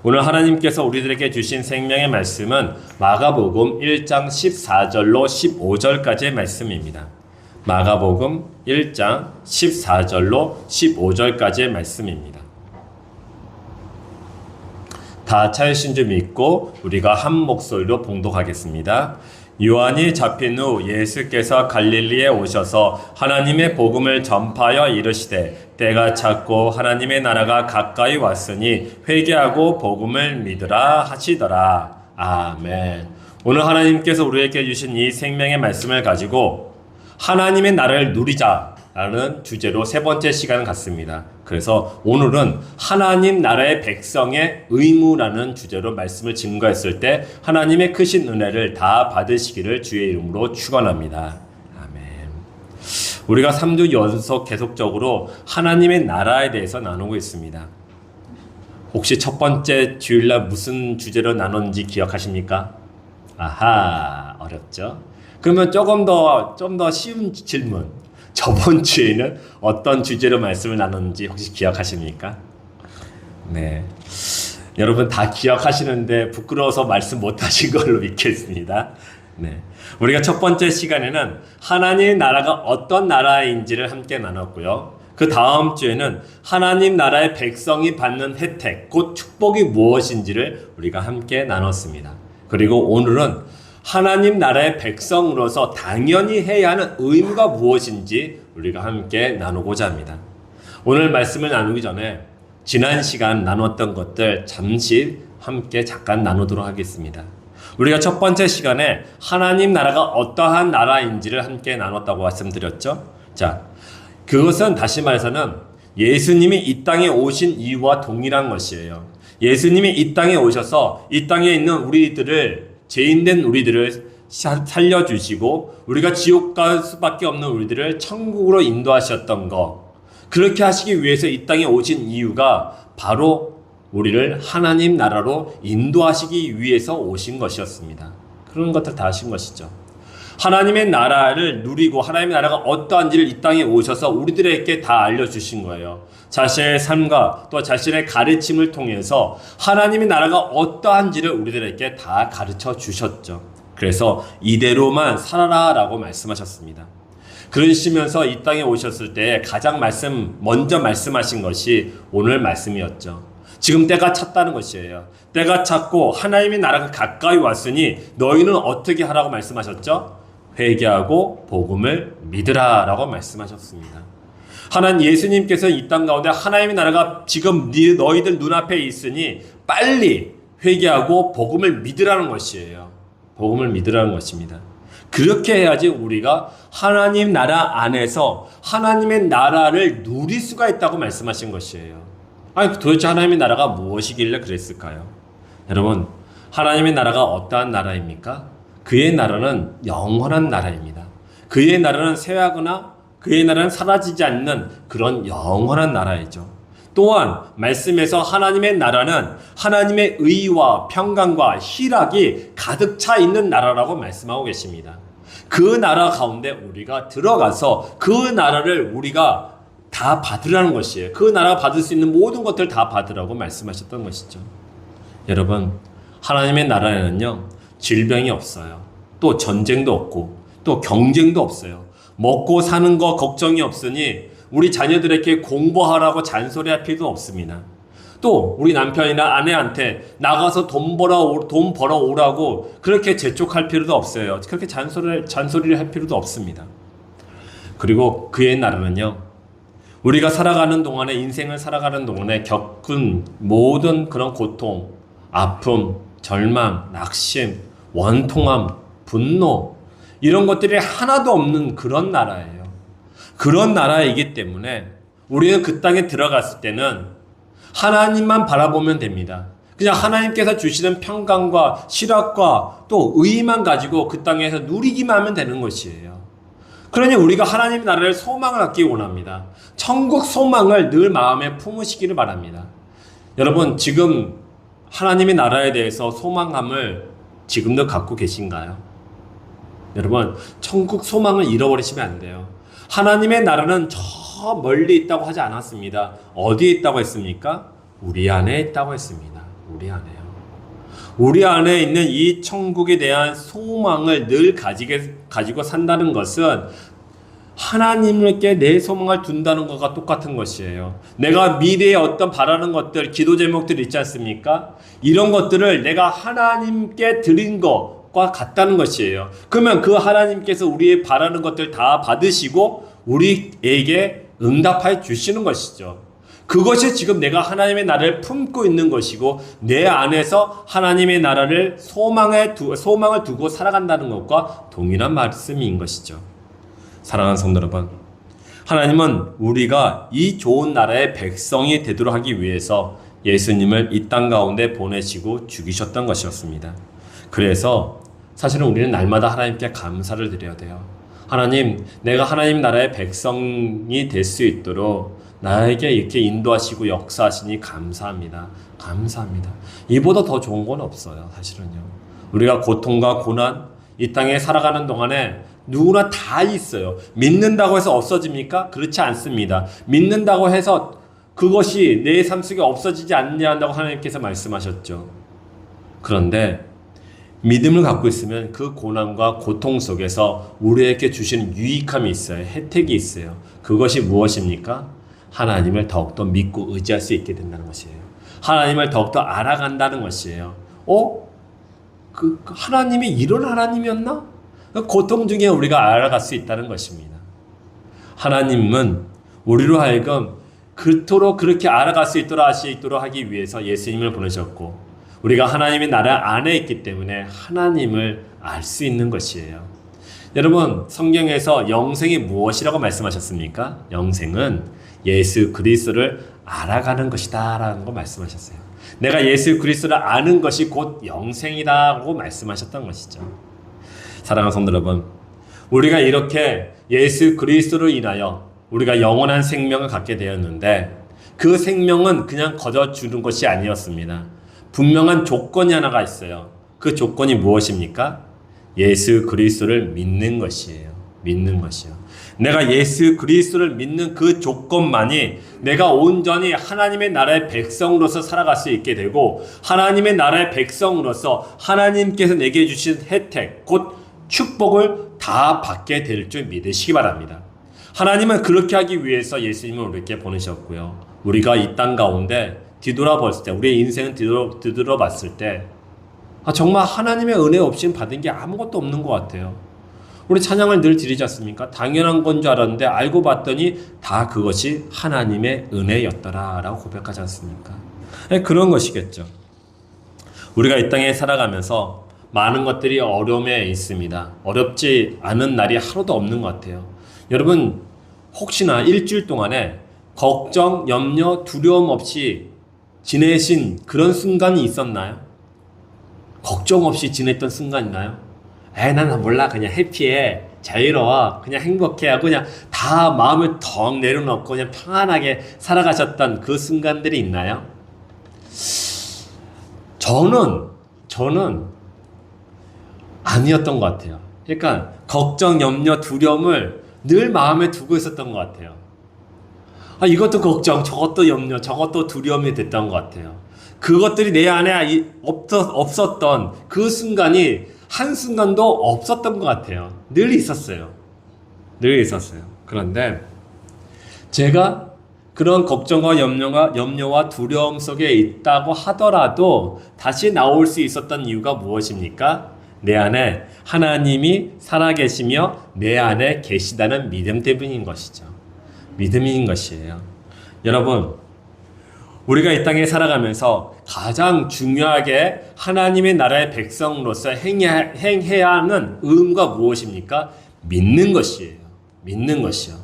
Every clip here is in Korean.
오늘 하나님께서 우리들에게 주신 생명의 말씀은 마가복음 1장 14절로 15절까지의 말씀입니다. 마가복음 1장 14절로 15절까지의 말씀입니다. 다 찾으신 줄 믿고 우리가 한 목소리로 봉독하겠습니다. 요한이 잡힌 후 예수께서 갈릴리에 오셔서 하나님의 복음을 전파하여 이르시되 때가 찼고 하나님의 나라가 가까이 왔으니 회개하고 복음을 믿으라 하시더라. 아멘. 오늘 하나님께서 우리에게 주신 이 생명의 말씀을 가지고 하나님의 나라를 누리자라는 주제로 세 번째 시간을 갖습니다. 그래서 오늘은 하나님 나라의 백성의 의무라는 주제로 말씀을 증거했을 때 하나님의 크신 은혜를 다 받으시기를 주의 이름으로 축원합니다. 아멘. 우리가 3주 연속 계속적으로 하나님의 나라에 대해서 나누고 있습니다. 혹시 첫 번째 주일날 무슨 주제로 나눴는지 기억하십니까? 아하, 어렵죠? 그러면 좀 더 쉬운 질문. 저번 주에는 어떤 주제로 말씀을 나눴는지 혹시 기억하십니까? 네. 여러분 다 기억하시는데 부끄러워서 말씀 못 하신 걸로 믿겠습니다. 네. 우리가 첫 번째 시간에는 하나님의 나라가 어떤 나라인지를 함께 나눴고요. 그 다음 주에는 하나님 나라의 백성이 받는 혜택, 곧 축복이 무엇인지를 우리가 함께 나눴습니다. 그리고 오늘은 하나님 나라의 백성으로서 당연히 해야 하는 의무가 무엇인지 우리가 함께 나누고자 합니다. 오늘 말씀을 나누기 전에 지난 시간 나눴던 것들 잠시 함께 잠깐 나누도록 하겠습니다. 우리가 첫 번째 시간에 하나님 나라가 어떠한 나라인지를 함께 나눴다고 말씀드렸죠. 자, 그것은 다시 말해서는 예수님이 이 땅에 오신 이유와 동일한 것이에요. 예수님이 이 땅에 오셔서 이 땅에 있는 우리들을 죄인된 우리들을 살려주시고 우리가 지옥 갈 수밖에 없는 우리들을 천국으로 인도하셨던 것, 그렇게 하시기 위해서 이 땅에 오신 이유가 바로 우리를 하나님 나라로 인도하시기 위해서 오신 것이었습니다. 그런 것들 다 하신 것이죠. 하나님의 나라를 누리고 하나님의 나라가 어떠한지를 이 땅에 오셔서 우리들에게 다 알려주신 거예요. 자신의 삶과 또 자신의 가르침을 통해서 하나님의 나라가 어떠한지를 우리들에게 다 가르쳐 주셨죠. 그래서 이대로만 살아라 라고 말씀하셨습니다. 그러시면서 이 땅에 오셨을 때 가장 먼저 말씀하신 것이 오늘 말씀이었죠. 지금 때가 찼다는 것이에요. 때가 찼고 하나님의 나라가 가까이 왔으니 너희는 어떻게 하라고 말씀하셨죠? 회개하고 복음을 믿으라 라고 말씀하셨습니다. 하나님 예수님께서 이 땅 가운데 하나님의 나라가 지금 너희들 눈앞에 있으니 빨리 회개하고 복음을 믿으라는 것이에요. 복음을 믿으라는 것입니다. 그렇게 해야지 우리가 하나님 나라 안에서 하나님의 나라를 누릴 수가 있다고 말씀하신 것이에요. 아니 도대체 하나님의 나라가 무엇이길래 그랬을까요? 여러분, 하나님의 나라가 어떠한 나라입니까? 그의 나라는 영원한 나라입니다. 그의 나라는 쇠하거나 그의 나라는 사라지지 않는 그런 영원한 나라이죠. 또한 말씀에서 하나님의 나라는 하나님의 의와 평강과 희락이 가득 차 있는 나라라고 말씀하고 계십니다. 그 나라 가운데 우리가 들어가서 그 나라를 우리가 다 받으라는 것이에요. 그 나라가 받을 수 있는 모든 것들 다 받으라고 말씀하셨던 것이죠. 여러분, 하나님의 나라에는요, 질병이 없어요. 또 전쟁도 없고 또 경쟁도 없어요. 먹고 사는 거 걱정이 없으니 우리 자녀들에게 공부하라고 잔소리할 필요도 없습니다. 또 우리 남편이나 아내한테 나가서 돈 벌어 오라고 그렇게 재촉할 필요도 없어요. 그렇게 잔소리를 할 필요도 없습니다. 그리고 그의 나라는요, 우리가 살아가는 동안에 인생을 살아가는 동안에 겪은 모든 그런 고통, 아픔, 절망, 낙심, 원통함, 분노 이런 것들이 하나도 없는 그런 나라예요. 그런 나라이기 때문에 우리는 그 땅에 들어갔을 때는 하나님만 바라보면 됩니다. 그냥 하나님께서 주시는 평강과 실학과 또 의의만 가지고 그 땅에서 누리기만 하면 되는 것이에요. 그러니 우리가 하나님 나라를 소망을 갖기 원합니다. 천국 소망을 늘 마음에 품으시기를 바랍니다. 여러분, 지금 하나님의 나라에 대해서 소망감을 지금도 갖고 계신가요? 여러분, 천국 소망을 잃어버리시면 안 돼요. 하나님의 나라는 저 멀리 있다고 하지 않았습니다. 어디에 있다고 했습니까? 우리 안에 있다고 했습니다. 우리 안에요. 우리 안에 있는 이 천국에 대한 소망을 늘 가지고 산다는 것은 하나님께 내 소망을 둔다는 것과 똑같은 것이에요. 내가 미래에 어떤 바라는 것들, 기도 제목들 있지 않습니까? 이런 것들을 내가 하나님께 드린 것과 같다는 것이에요. 그러면 그 하나님께서 우리의 바라는 것들 다 받으시고 우리에게 응답해 주시는 것이죠. 그것이 지금 내가 하나님의 나라를 품고 있는 것이고 내 안에서 하나님의 나라를 소망을 두고 살아간다는 것과 동일한 말씀인 것이죠. 사랑하는 성도 여러분, 하나님은 우리가 이 좋은 나라의 백성이 되도록 하기 위해서 예수님을 이 땅 가운데 보내시고 죽이셨던 것이었습니다. 그래서 사실은 우리는 날마다 하나님께 감사를 드려야 돼요. 하나님, 내가 하나님 나라의 백성이 될 수 있도록 나에게 이렇게 인도하시고 역사하시니 감사합니다. 감사합니다. 이보다 더 좋은 건 없어요. 사실은요. 우리가 고통과 고난, 이 땅에 살아가는 동안에 누구나 다 있어요. 믿는다고 해서 없어집니까? 그렇지 않습니다. 믿는다고 해서 그것이 내 삶 속에 없어지지 않는다고 하나님께서 말씀하셨죠. 그런데 믿음을 갖고 있으면 그 고난과 고통 속에서 우리에게 주시는 유익함이 있어요. 혜택이 있어요. 그것이 무엇입니까? 하나님을 더욱더 믿고 의지할 수 있게 된다는 것이에요. 하나님을 더욱더 알아간다는 것이에요. 하나님이 이런 하나님이었나? 고통 중에 우리가 알아갈 수 있다는 것입니다. 하나님은 우리로 하여금 그토록 그렇게 알아갈 수 있도록 하기 위해서 예수님을 보내셨고 우리가 하나님의 나라 안에 있기 때문에 하나님을 알 수 있는 것이에요. 여러분, 성경에서 영생이 무엇이라고 말씀하셨습니까? 영생은 예수 그리스도를 알아가는 것이다 라는 거 말씀하셨어요. 내가 예수 그리스도를 아는 것이 곧 영생이라고 말씀하셨던 것이죠. 사랑하는 성도 여러분, 우리가 이렇게 예수 그리스도로 인하여 우리가 영원한 생명을 갖게 되었는데 그 생명은 그냥 거저주는 것이 아니었습니다. 분명한 조건이 하나가 있어요. 그 조건이 무엇입니까? 예수 그리스도를 믿는 것이에요. 믿는 것이요. 내가 예수 그리스도를 믿는 그 조건만이 내가 온전히 하나님의 나라의 백성으로서 살아갈 수 있게 되고 하나님의 나라의 백성으로서 하나님께서 내게 주신 혜택, 곧 축복을 다 받게 될 줄 믿으시기 바랍니다. 하나님은 그렇게 하기 위해서 예수님을 우리에게 보내셨고요. 우리가 이 땅 가운데 뒤돌아봤을 때, 우리의 인생을 뒤돌아봤을 때 정말 하나님의 은혜 없이는 받은 게 아무것도 없는 것 같아요. 우리 찬양을 늘 드리지 않습니까? 당연한 건 줄 알았는데 알고 봤더니 다 그것이 하나님의 은혜였더라 라고 고백하지 않습니까? 그런 것이겠죠. 우리가 이 땅에 살아가면서 많은 것들이 어려움에 있습니다. 어렵지 않은 날이 하루도 없는 것 같아요. 여러분, 혹시나 일주일 동안에 걱정, 염려, 두려움 없이 지내신 그런 순간이 있었나요? 걱정 없이 지냈던 순간 있나요? 나는 몰라, 그냥 해피해, 자유로워, 그냥 행복해 하고 그냥 다 마음을 덩 내려놓고 그냥 평안하게 살아가셨던 그 순간들이 있나요? 저는 아니었던 것 같아요. 그러니까 걱정, 염려, 두려움을 늘 마음에 두고 있었던 것 같아요. 이것도 걱정, 저것도 염려, 저것도 두려움이 됐던 것 같아요. 그것들이 내 안에 없었던 그 순간이 한순간도 없었던 것 같아요. 늘 있었어요. 그런데 제가 그런 걱정과 염려와 두려움 속에 있다고 하더라도 다시 나올 수 있었던 이유가 무엇입니까? 내 안에 하나님이 살아계시며 내 안에 계시다는 믿음 때문인 것이죠. 믿음인 것이에요. 여러분, 우리가 이 땅에 살아가면서 가장 중요하게 하나님의 나라의 백성으로서 행해야 하는 의무가 무엇입니까? 믿는 것이에요. 믿는 것이요.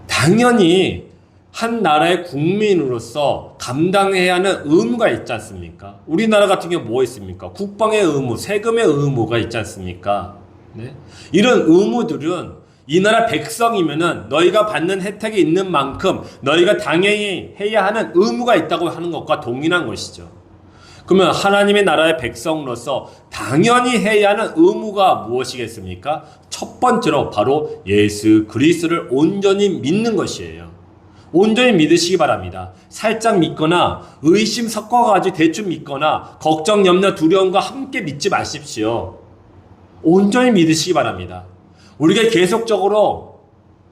당연히 한 나라의 국민으로서 감당해야 하는 의무가 있지 않습니까? 우리나라 같은 경우 뭐 있습니까? 국방의 의무, 세금의 의무가 있지 않습니까? 네? 이런 의무들은 이 나라 백성이면은 너희가 받는 혜택이 있는 만큼 너희가 당연히 해야 하는 의무가 있다고 하는 것과 동일한 것이죠. 그러면 하나님의 나라의 백성으로서 당연히 해야 하는 의무가 무엇이겠습니까? 첫 번째로 바로 예수 그리스도를 온전히 믿는 것이에요. 온전히 믿으시기 바랍니다. 살짝 믿거나 의심 섞어가지고 대충 믿거나 걱정, 염려, 두려움과 함께 믿지 마십시오. 온전히 믿으시기 바랍니다. 우리가 계속적으로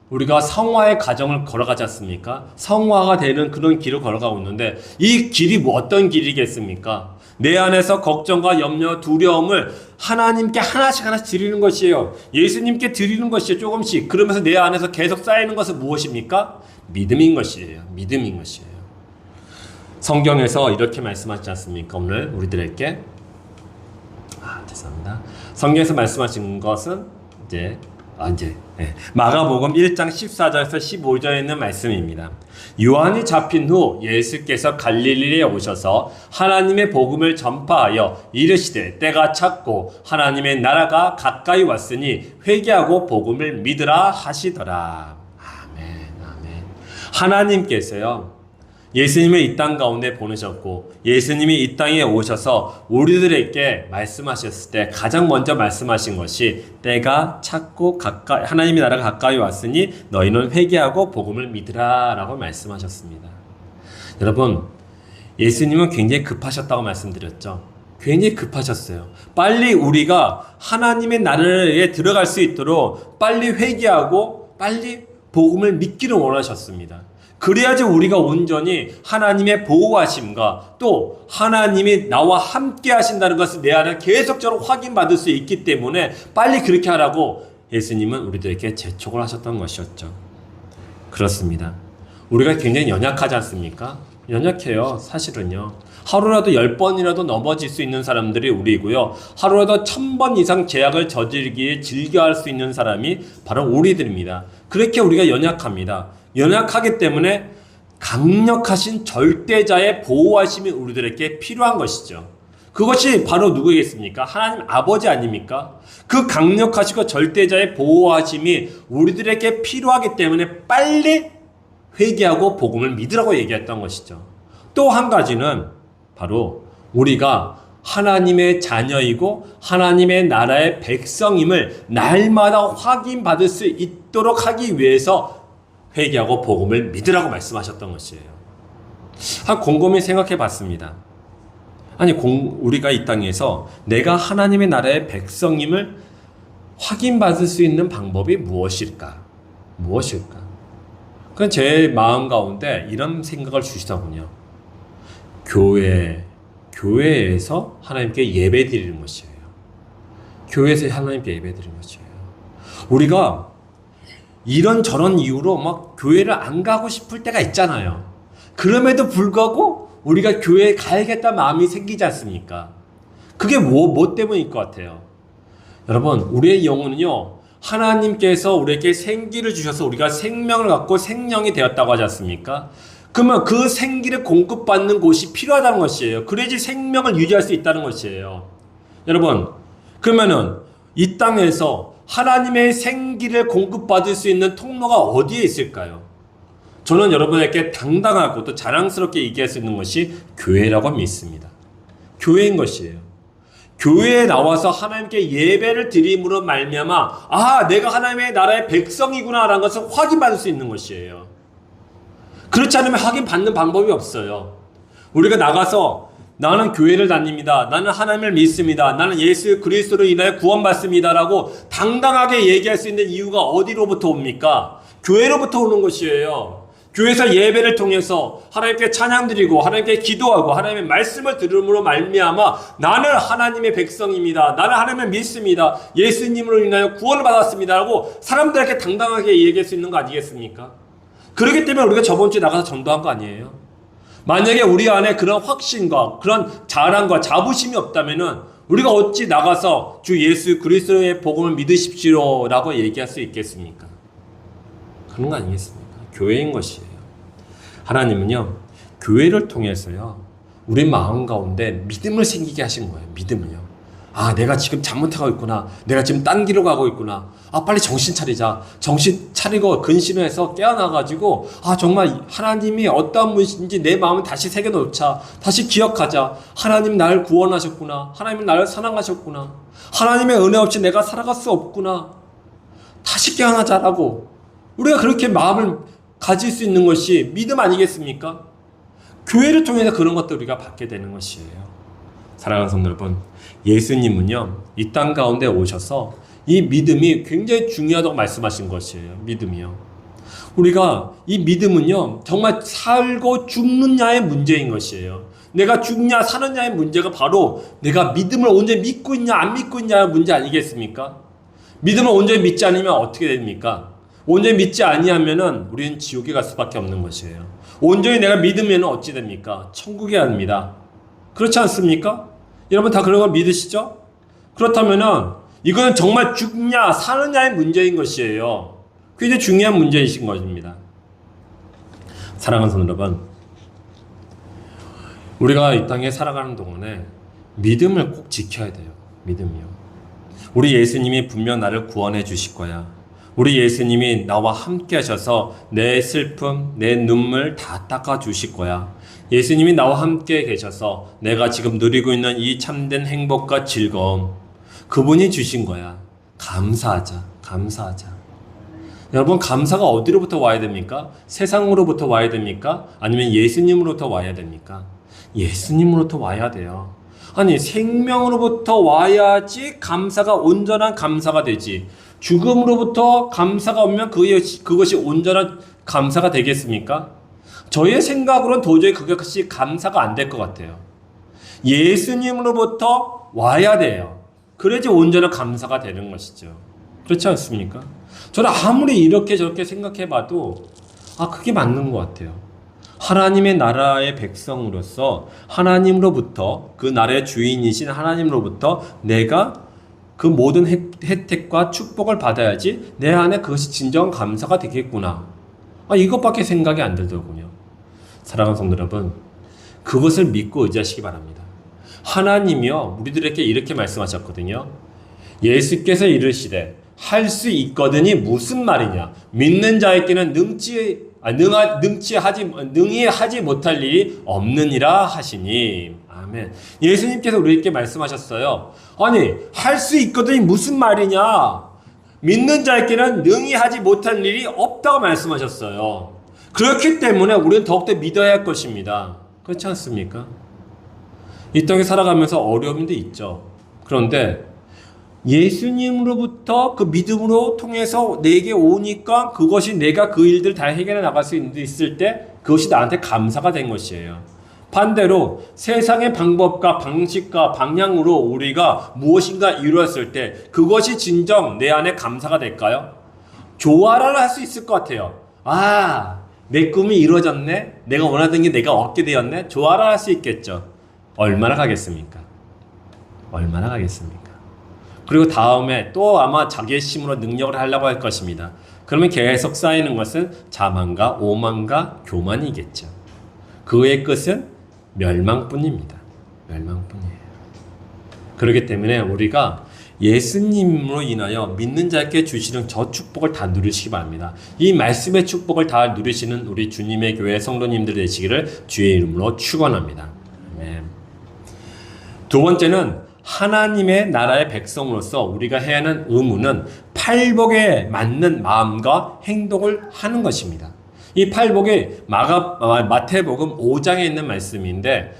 우리가 성화의 과정을 걸어가지 않습니까? 성화가 되는 그런 길을 걸어가고 있는데 이 길이 어떤 길이겠습니까? 내 안에서 걱정과 염려, 두려움을 하나님께 하나씩 드리는 것이에요. 예수님께 드리는 것이에요. 조금씩. 그러면서 내 안에서 계속 쌓이는 것은 무엇입니까? 믿음인 것이에요. 믿음인 것이에요. 성경에서 이렇게 말씀하지 않습니까? 오늘 우리들에게 죄송합니다. 성경에서 말씀하신 것은 마가복음 1장 14절에서 15절에 있는 말씀입니다. 요한이 잡힌 후 예수께서 갈릴리에 오셔서 하나님의 복음을 전파하여 이르시되 때가 찼고 하나님의 나라가 가까이 왔으니 회개하고 복음을 믿으라 하시더라. 아멘, 아멘. 하나님께서요, 예수님을 이 땅 가운데 보내셨고 예수님이 이 땅에 오셔서 우리들에게 말씀하셨을 때 가장 먼저 말씀하신 것이 때가 찼고 하나님의 나라가 가까이 왔으니 너희는 회개하고 복음을 믿으라 라고 말씀하셨습니다. 여러분, 예수님은 굉장히 급하셨다고 말씀드렸죠. 굉장히 급하셨어요. 빨리 우리가 하나님의 나라에 들어갈 수 있도록 빨리 회개하고 빨리 복음을 믿기를 원하셨습니다. 그래야지 우리가 온전히 하나님의 보호하심과 또 하나님이 나와 함께 하신다는 것을 내 안에 계속적으로 확인받을 수 있기 때문에 빨리 그렇게 하라고 예수님은 우리들에게 재촉을 하셨던 것이었죠. 그렇습니다. 우리가 굉장히 연약하지 않습니까? 연약해요. 사실은요. 하루라도 10번이라도 넘어질 수 있는 사람들이 우리고요. 하루라도 1000번 이상 죄악을 저지르기에 즐겨할 수 있는 사람이 바로 우리들입니다. 그렇게 우리가 연약합니다. 연약하기 때문에 강력하신 절대자의 보호하심이 우리들에게 필요한 것이죠. 그것이 바로 누구겠습니까? 하나님 아버지 아닙니까? 그 강력하시고 절대자의 보호하심이 우리들에게 필요하기 때문에 빨리 회개하고 복음을 믿으라고 얘기했던 것이죠. 또 한 가지는 바로 우리가 하나님의 자녀이고 하나님의 나라의 백성임을 날마다 확인받을 수 있도록 하기 위해서 회개하고 복음을 믿으라고 말씀하셨던 것이에요. 곰곰이 생각해 봤습니다. 우리가 이 땅에서 내가 하나님의 나라의 백성임을 확인받을 수 있는 방법이 무엇일까? 그건 제 마음 가운데 이런 생각을 주시더군요. 교회에서 하나님께 예배 드리는 것이에요. 교회에서 하나님께 예배 드리는 것이에요. 우리가 이런저런 이유로 막 교회를 안 가고 싶을 때가 있잖아요. 그럼에도 불구하고 우리가 교회에 가야겠다는 마음이 생기지 않습니까? 그게 뭐 때문일 것 같아요? 여러분, 우리의 영혼은요, 하나님께서 우리에게 생기를 주셔서 우리가 생명을 갖고 생명이 되었다고 하지 않습니까? 그러면 그 생기를 공급받는 곳이 필요하다는 것이에요. 그래야지 생명을 유지할 수 있다는 것이에요. 여러분, 그러면은 이 땅에서 하나님의 생기를 공급받을 수 있는 통로가 어디에 있을까요? 저는 여러분에게 당당하고 또 자랑스럽게 얘기할 수 있는 것이 교회라고 믿습니다. 교회인 것이에요. 교회에 나와서 하나님께 예배를 드림으로 말미암아 내가 하나님의 나라의 백성이구나 라는 것을 확인받을 수 있는 것이에요. 그렇지 않으면 확인받는 방법이 없어요. 우리가 나가서 나는 교회를 다닙니다. 나는 하나님을 믿습니다. 나는 예수 그리스도로 인하여 구원받습니다 라고 당당하게 얘기할 수 있는 이유가 어디로부터 옵니까? 교회로부터 오는 것이에요. 교회에서 예배를 통해서 하나님께 찬양드리고 하나님께 기도하고 하나님의 말씀을 들음으로 말미암아 나는 하나님의 백성입니다. 나는 하나님을 믿습니다. 예수님으로 인하여 구원을 받았습니다 라고 사람들에게 당당하게 얘기할 수 있는 거 아니겠습니까? 그렇기 때문에 우리가 저번 주에 나가서 전도한 거 아니에요? 만약에 우리 안에 그런 확신과 그런 자랑과 자부심이 없다면은 우리가 어찌 나가서 주 예수 그리스도의 복음을 믿으십시오 라고 얘기할 수 있겠습니까? 그런 거 아니겠습니까? 교회인 것이에요. 하나님은요, 교회를 통해서요, 우리 마음 가운데 믿음을 생기게 하신 거예요. 믿음을요. 내가 지금 잘못하고 있구나. 내가 지금 딴 길로 가고 있구나. 빨리 정신 차리자. 정신 차리고 근신해서 깨어나가지고 정말 하나님이 어떠한 분이신지 내 마음을 다시 새겨놓자. 다시 기억하자. 하나님 나를 구원하셨구나. 하나님 나를 사랑하셨구나. 하나님의 은혜 없이 내가 살아갈 수 없구나. 다시 깨어나자라고 우리가 그렇게 마음을 가질 수 있는 것이 믿음 아니겠습니까? 교회를 통해서 그런 것들 우리가 받게 되는 것이에요. 사랑하는 성도 여러분, 예수님은요, 이 땅 가운데 오셔서 이 믿음이 굉장히 중요하다고 말씀하신 것이에요. 믿음이요. 우리가 이 믿음은요, 정말 살고 죽느냐의 문제인 것이에요. 내가 죽냐 사느냐의 문제가 바로 내가 믿음을 온전히 믿고 있냐 안 믿고 있냐의 문제 아니겠습니까? 믿음을 온전히 믿지 않으면 어떻게 됩니까? 온전히 믿지 아니하면은 우리는 지옥에 갈 수밖에 없는 것이에요. 온전히 내가 믿으면 어찌 됩니까? 천국에 갑니다. 그렇지 않습니까? 여러분 다 그런 걸 믿으시죠? 그렇다면은 이거는 정말 죽냐 사느냐의 문제인 것이에요. 굉장히 중요한 문제이신 것입니다. 사랑하는 성도 여러분, 우리가 이 땅에 살아가는 동안에 믿음을 꼭 지켜야 돼요. 믿음이요. 우리 예수님이 분명 나를 구원해 주실 거야. 우리 예수님이 나와 함께 하셔서 내 슬픔, 내 눈물 다 닦아 주실 거야. 예수님이 나와 함께 계셔서 내가 지금 누리고 있는 이 참된 행복과 즐거움, 그분이 주신 거야. 감사하자. 감사하자. 여러분, 감사가 어디로부터 와야 됩니까? 세상으로부터 와야 됩니까? 아니면 예수님으로부터 와야 됩니까? 예수님으로부터 와야 돼요. 아니, 생명으로부터 와야지 감사가 온전한 감사가 되지. 죽음으로부터 감사가 오면 그것이 온전한 감사가 되겠습니까? 저의 생각으로는 도저히 그것이 감사가 안 될 것 같아요. 예수님으로부터 와야 돼요. 그래야지 온전한 감사가 되는 것이죠. 그렇지 않습니까? 저는 아무리 이렇게 저렇게 생각해봐도 그게 맞는 것 같아요. 하나님의 나라의 백성으로서 하나님으로부터, 그 나라의 주인이신 하나님으로부터 내가 그 모든 혜택과 축복을 받아야지 내 안에 그것이 진정한 감사가 되겠구나. 이것밖에 생각이 안 들더군요. 사랑하는 성도 여러분, 그것을 믿고 의지하시기 바랍니다. 하나님이요, 우리들에게 이렇게 말씀하셨거든요. 예수께서 이르시되 할 수 있거든이 무슨 말이냐? 믿는 자에게는 능히 하지 못할 일이 없느니라 하시니. 아멘. 예수님께서 우리에게 말씀하셨어요. 아니, 할 수 있거든이 무슨 말이냐? 믿는 자에게는 능히 하지 못할 일이 없다고 말씀하셨어요. 그렇기 때문에 우리는 더욱더 믿어야 할 것입니다. 그렇지 않습니까? 이 땅에 살아가면서 어려움도 있죠. 그런데 예수님으로부터 그 믿음으로 통해서 내게 오니까 그것이 내가 그 일들 다 해결해 나갈 수 있을 때 그것이 나한테 감사가 된 것이에요. 반대로 세상의 방법과 방식과 방향으로 우리가 무엇인가 이루었을 때 그것이 진정 내 안에 감사가 될까요? 조화를 할 수 있을 것 같아요. 내 꿈이 이루어졌네. 내가 원하던 게 내가 얻게 되었네. 조화를 할 수 있겠죠. 얼마나 가겠습니까? 얼마나 가겠습니까? 그리고 다음에 또 아마 자기의 힘으로 능력을 하려고 할 것입니다. 그러면 계속 쌓이는 것은 자만과 오만과 교만이겠죠. 그의 끝은 멸망뿐입니다. 멸망뿐이에요. 그렇기 때문에 우리가 예수님으로 인하여 믿는 자에게 주시는 저 축복을 다 누리시기 바랍니다. 이 말씀의 축복을 다 누리시는 우리 주님의 교회 성도님들 되시기를 주의 이름으로 축원합니다. 아멘. 두 번째는 하나님의 나라의 백성으로서 우리가 해야 하는 의무는 팔복에 맞는 마음과 행동을 하는 것입니다. 이 팔복이 마태복음 5장에 있는 말씀인데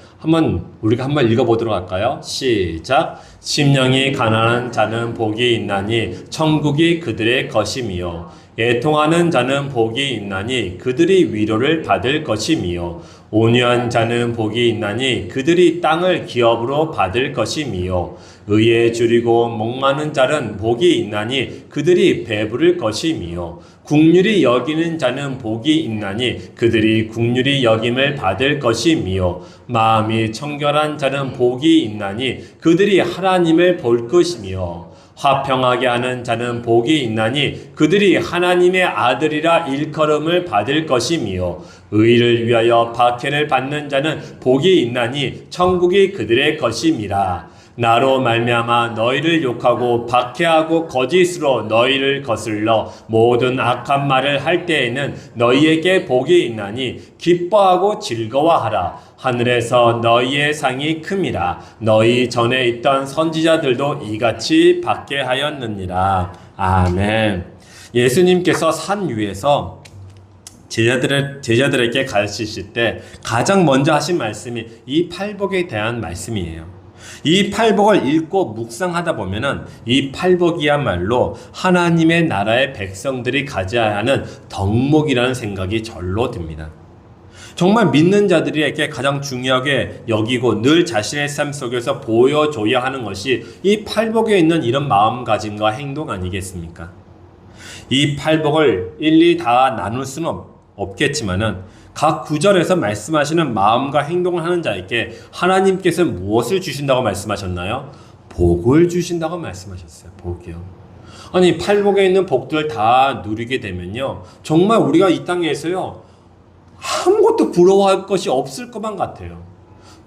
우리가 한번 읽어보도록 할까요? 시작. 심령이 가난한 자는 복이 있나니 천국이 그들의 것임이요. 애통하는 자는 복이 있나니 그들이 위로를 받을 것임이요. 온유한 자는 복이 있나니 그들이 땅을 기업으로 받을 것임이요. 의에 줄이고 목마른 자는 복이 있나니 그들이 배부를 것임이요. 긍휼히 여기는 자는 복이 있나니 그들이 긍휼히 여김을 받을 것임이요. 마음이 청결한 자는 복이 있나니 그들이 하나님을 볼 것이며 화평하게 하는 자는 복이 있나니 그들이 하나님의 아들이라 일컬음을 받을 것이며 의를 위하여 박해를 받는 자는 복이 있나니 천국이 그들의 것임이라. 나로 말미암아 너희를 욕하고 박해하고 거짓으로 너희를 거슬러 모든 악한 말을 할 때에는 너희에게 복이 있나니 기뻐하고 즐거워하라. 하늘에서 너희의 상이 큼이라. 너희 전에 있던 선지자들도 이같이 받게 하였느니라. 아멘. 예수님께서 산 위에서 제자들에게 가르치실 때 가장 먼저 하신 말씀이 이 팔복에 대한 말씀이에요. 이 팔복을 읽고 묵상하다 보면은 이 팔복이야말로 하나님의 나라의 백성들이 가져야 하는 덕목이라는 생각이 절로 듭니다. 정말 믿는 자들에게 가장 중요하게 여기고 늘 자신의 삶 속에서 보여줘야 하는 것이 이 팔복에 있는 이런 마음가짐과 행동 아니겠습니까? 이 팔복을 일일이 다 나눌 수는 없겠지만은 각 구절에서 말씀하시는 마음과 행동을 하는 자에게 하나님께서 무엇을 주신다고 말씀하셨나요? 복을 주신다고 말씀하셨어요. 복이요. 아니 팔복에 있는 복들 다 누리게 되면요, 정말 우리가 이 땅에서요 아무것도 부러워할 것이 없을 것만 같아요.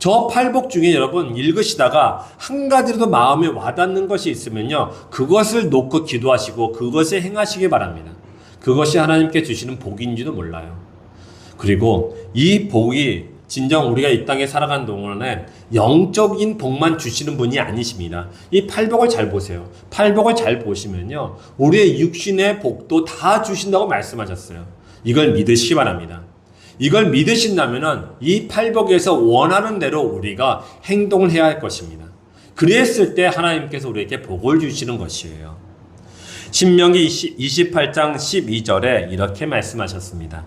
저 팔복 중에 여러분 읽으시다가 한 가지라도 마음에 와닿는 것이 있으면요, 그것을 놓고 기도하시고 그것을 행하시기 바랍니다. 그것이 하나님께 주시는 복인지도 몰라요. 그리고 이 복이 진정 우리가 이 땅에 살아가는 동안에 영적인 복만 주시는 분이 아니십니다. 이 팔복을 잘 보세요. 팔복을 잘 보시면요, 우리의 육신의 복도 다 주신다고 말씀하셨어요. 이걸 믿으시기 바랍니다. 이걸 믿으신다면은 이 팔복에서 원하는 대로 우리가 행동을 해야 할 것입니다. 그랬을 때 하나님께서 우리에게 복을 주시는 것이에요. 신명기 28장 12절에 이렇게 말씀하셨습니다.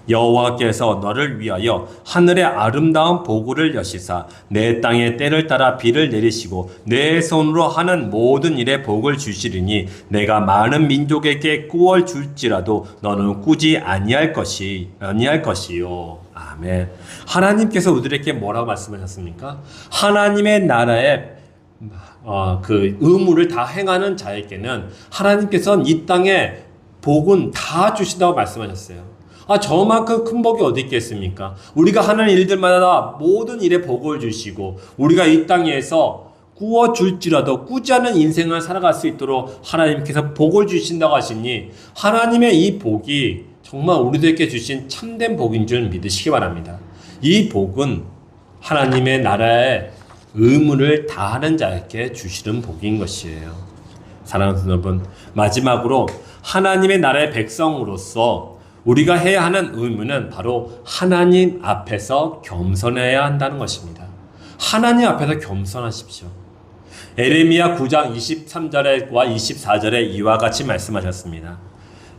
여호와께서 너를 위하여 하늘의 아름다운 보구를 여시사 내 땅에 때를 따라 비를 내리시고 내 손으로 하는 모든 일에 복을 주시리니 내가 많은 민족에게 꾸어 줄지라도 너는 꾸지 아니할 것이요. 아멘. 하나님께서 우리에게 뭐라고 말씀하셨습니까? 하나님의 나라에 그 의무를 다 행하는 자에게는 하나님께서는 이 땅에 복은 다 주신다고 말씀하셨어요. 저만큼 큰 복이 어디 있겠습니까? 우리가 하는 일들마다 모든 일에 복을 주시고 우리가 이 땅에서 꾸어줄지라도 꾸지 않은 인생을 살아갈 수 있도록 하나님께서 복을 주신다고 하시니 하나님의 이 복이 정말 우리들에게 주신 참된 복인 줄 믿으시기 바랍니다. 이 복은 하나님의 나라의 의무를 다하는 자에게 주시는 복인 것이에요. 사랑하는 여러분, 마지막으로 하나님의 나라의 백성으로서 우리가 해야 하는 의무는 바로 하나님 앞에서 겸손해야 한다는 것입니다. 하나님 앞에서 겸손하십시오. 에레미야 9장 23절과 24절에 이와 같이 말씀하셨습니다.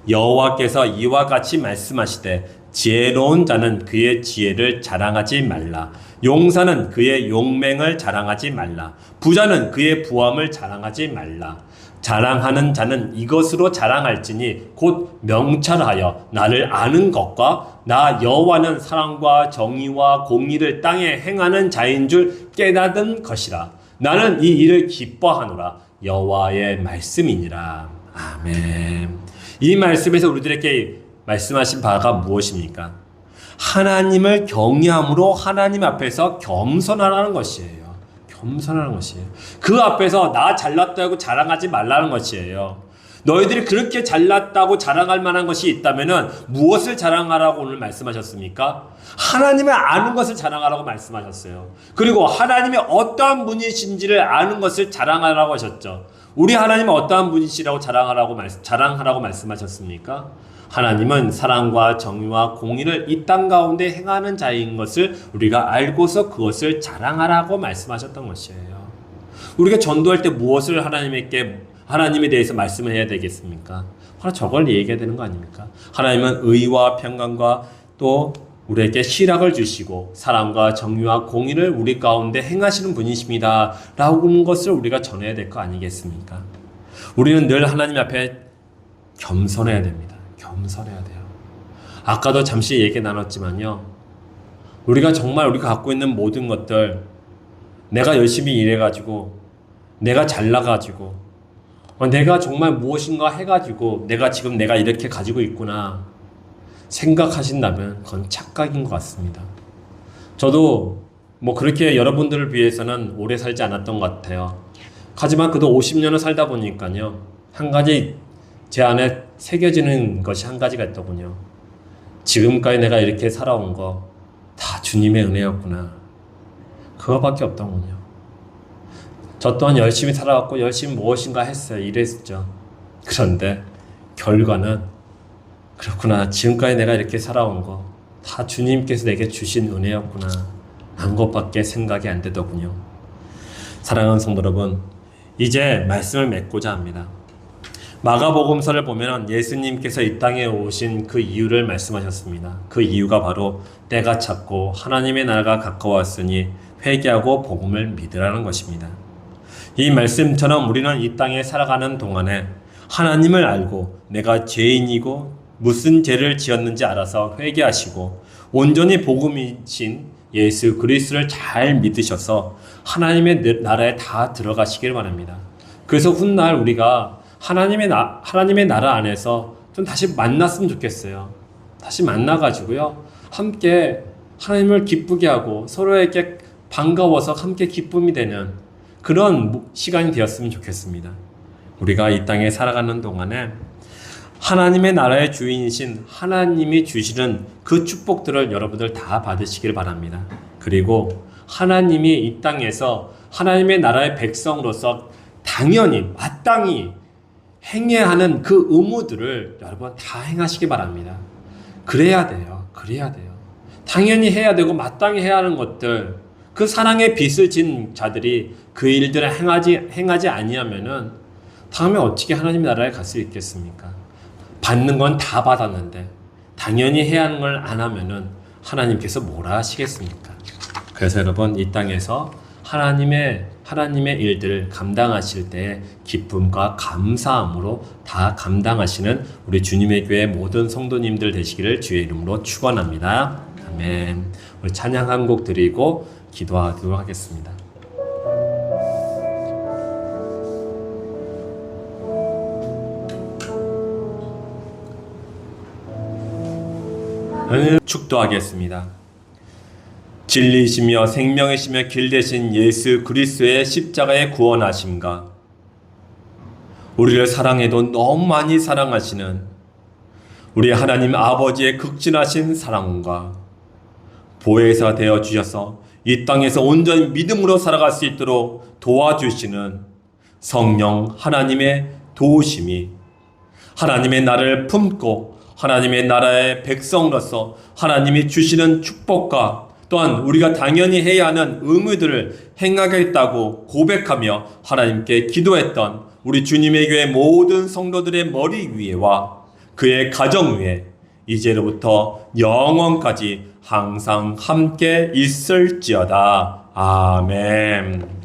여호와께서 이와 같이 말씀하시되 지혜로운 자는 그의 지혜를 자랑하지 말라. 용사는 그의 용맹을 자랑하지 말라. 부자는 그의 부함을 자랑하지 말라. 자랑하는 자는 이것으로 자랑할지니 곧 명철하여 나를 아는 것과 나 여호와는 사랑과 정의와 공의를 땅에 행하는 자인 줄 깨닫은 것이라. 나는 이 일을 기뻐하노라. 여호와의 말씀이니라. 아멘. 이 말씀에서 우리들에게 말씀하신 바가 무엇입니까? 하나님을 경외함으로 하나님 앞에서 겸손하라는 것이에요. 겸손하는 것이에요. 그 앞에서 나 잘났다고 자랑하지 말라는 것이에요. 너희들이 그렇게 잘났다고 자랑할 만한 것이 있다면은 무엇을 자랑하라고 오늘 말씀하셨습니까? 하나님을 아는 것을 자랑하라고 말씀하셨어요. 그리고 하나님이 어떠한 분이신지를 아는 것을 자랑하라고 하셨죠. 우리 하나님은 어떠한 분이시라고 자랑하라고 말씀하셨습니까? 하나님은 사랑과 정의와 공의를 이 땅 가운데 행하는 자인 것을 우리가 알고서 그것을 자랑하라고 말씀하셨던 것이에요. 우리가 전도할 때 무엇을 하나님에 대해서 말씀을 해야 되겠습니까? 바로 저걸 얘기해야 되는 거 아닙니까? 하나님은 의와 평강과 또 우리에게 희락을 주시고 사랑과 정의와 공의를 우리 가운데 행하시는 분이십니다 라는 것을 우리가 전해야 될 거 아니겠습니까? 우리는 늘 하나님 앞에 겸손해야 됩니다. 겸손해야 돼요. 아까도 잠시 얘기 나눴지만요, 우리가 갖고 있는 모든 것들, 내가 열심히 일해가지고 내가 잘나가지고 내가 정말 무엇인가 해가지고 내가 이렇게 가지고 있구나 생각하신다면 그건 착각인 것 같습니다. 저도 그렇게 여러분들을 위해서는 오래 살지 않았던 것 같아요. 하지만 그도 50년을 살다 보니까요, 한 가지 제 안에 새겨지는 것이 한 가지가 있더군요. 지금까지 내가 이렇게 살아온 거 다 주님의 은혜였구나. 그거밖에 없더군요. 저 또한 열심히 살아왔고 열심히 무엇인가 했어요. 일했죠. 그런데 결과는 그렇구나. 지금까지 내가 이렇게 살아온 거 다 주님께서 내게 주신 은혜였구나. 한 것밖에 생각이 안 되더군요. 사랑하는 성도 여러분, 이제 말씀을 맺고자 합니다. 마가복음서를 보면 예수님께서 이 땅에 오신 그 이유를 말씀하셨습니다. 그 이유가 바로 때가 찼고 하나님의 나라가 가까웠으니 회개하고 복음을 믿으라는 것입니다. 이 말씀처럼 우리는 이 땅에 살아가는 동안에 하나님을 알고 내가 죄인이고 무슨 죄를 지었는지 알아서 회개하시고 온전히 복음이신 예수 그리스도를 잘 믿으셔서 하나님의 나라에 다 들어가시길 바랍니다. 그래서 훗날 우리가 하나님의 나라 안에서 좀 다시 만났으면 좋겠어요. 다시 만나가지고요, 함께 하나님을 기쁘게 하고 서로에게 반가워서 함께 기쁨이 되는 그런 시간이 되었으면 좋겠습니다. 우리가 이 땅에 살아가는 동안에 하나님의 나라의 주인이신 하나님이 주시는 그 축복들을 여러분들 다 받으시길 바랍니다. 그리고 하나님이 이 땅에서 하나님의 나라의 백성으로서 당연히 마땅히 행해야 하는 그 의무들을 여러분 다 행하시기 바랍니다. 그래야 돼요. 당연히 해야 되고 마땅히 해야 하는 것들, 그 사랑의 빚을 진 자들이 그 일들을 행하지 아니하면은 다음에 어떻게 하나님의 나라에 갈 수 있겠습니까? 받는 건 다 받았는데 당연히 해야 하는 걸 안 하면은 하나님께서 뭐라 하시겠습니까? 그래서 여러분, 이 땅에서 하나님의 일들을 감당하실 때 기쁨과 감사함으로 다 감당하시는 우리 주님의 교회 모든 성도님들 되시기를 주의 이름으로 축원합니다. 아멘. 우리 찬양 한 곡 드리고 기도하도록 하겠습니다. 축도하겠습니다. 진리이시며 생명이시며 길 되신 예수 그리스도의 십자가의 구원하심과 우리를 사랑해도 너무 많이 사랑하시는 우리 하나님 아버지의 극진하신 사랑과 보혜사 되어 주셔서 이 땅에서 온전히 믿음으로 살아갈 수 있도록 도와주시는 성령 하나님의 도우심이 하나님의 나라를 품고 하나님의 나라의 백성으로서 하나님이 주시는 축복과 또한 우리가 당연히 해야 하는 의무들을 행하겠다고 고백하며 하나님께 기도했던 우리 주님의 교회 모든 성도들의 머리 위에와 그의 가정 위에 이제로부터 영원까지 항상 함께 있을지어다. 아멘.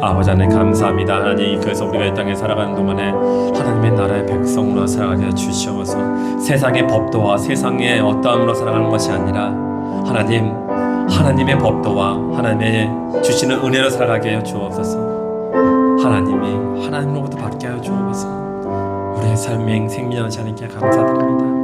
아버지 하나님 감사합니다. 하나님, 그래서 우리가 이 땅에 살아가는 동안에 하나님의 나라의 백성으로 살아가게 주시옵소서. 세상의 법도와 세상의 어떠함으로 살아가는 것이 아니라 하나님의 법도와 하나님의 주시는 은혜로 살아가게 하여 주옵소서. 하나님이 하나님으로부터 받게 하여 주옵소서. 우리의 삶의 생명하시 하나님께 감사드립니다.